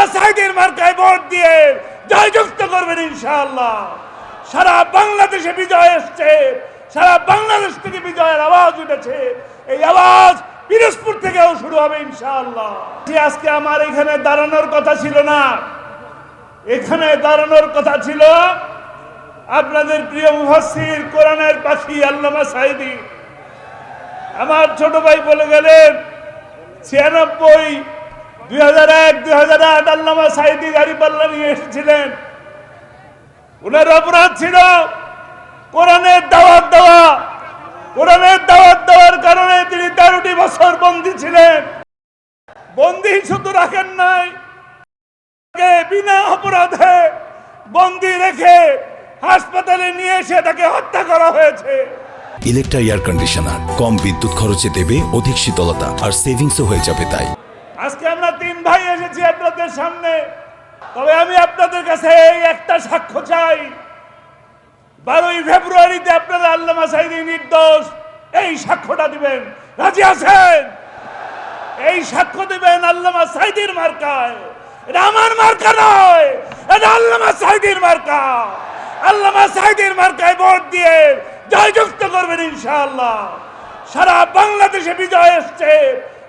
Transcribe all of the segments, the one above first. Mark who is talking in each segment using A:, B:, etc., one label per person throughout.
A: আল্লামা সাঈদীর মার্কায় ভোট দিয়ে জয়যুক্ত করবেন ইনশাআল্লাহ। সারা বাংলাদেশে বিজয় এসছে, সারা বাংলাদেশ থেকে বিজয়ের আওয়াজ উঠেছে। এই আওয়াজ পিরোজপুর থেকেও শুরু হবে ইনশাআল্লাহ। আজকে আমার এখানে দাঁড়ানোর কথা ছিল না, এখানে দাঁড়ানোর কথা ছিল আপনাদের প্রিয় মুফাসসির, কোরআনের পাখি আল্লামা সাঈদী। আমার ছোট ভাই বলে গেলেন 96, 2001, 2008 আল্লামা সাঈদী দাঁড়িপাল্লা নিয়ে এসেছিলেন। উনার অপরাধ ছিল কোরআনের দাওয়াত দেওয়া। কোরআনের দাওয়াত দেওয়ার কারণে তিনি 13টি বছর বন্দী ছিলেন। বন্দী শুধু রাখেন নাই, বিনা অপরাধে বন্দী রেখে হাসপাতালে নিয়ে এসে তাকে হত্যা করা হয়েছে।
B: ইলেকট্রা এয়ার কন্ডিশনার কম বিদ্যুৎ খরচে দেবে অধিক শীতলতা, আর সেভিংসও হয়ে যাবে। তাই
A: আজকে আমরা 3 ভাই এসেছি আপনাদের সামনে। তবে আমি আপনাদের কাছে এই একটা সাক্ষ্য চাই, 12ই ফেব্রুয়ারিতে আপনারা আল্লামা সাঈদী নির্দোষ, এই সাক্ষ্যটা দিবেন। রাজি আছেন? এই সাক্ষ্য দিবেন আল্লামা সাঈদীর মার্কায়। এটা আমার মার্কা নয়, এটা আল্লামা সাঈদীর মার্কা। আল্লামা সাঈদীর মার্কায় ভোট দিয়ে জয়যুক্ত করবেন ইনশাআল্লাহ। সারা বাংলাদেশে বিজয় এসছে,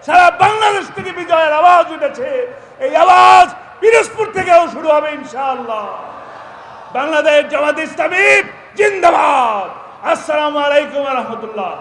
A: সারা বাংলাদেশ থেকে বিজয়ের আওয়াজ উঠেছে। এই আওয়াজ পিরোজপুর থেকেও শুরু হবে ইনশাআল্লাহ। বাংলাদেশ জামাত ইসলামী জিন্দাবাদ। আসসালামু আলাইকুম ওয়া রাহমাতুল্লাহ।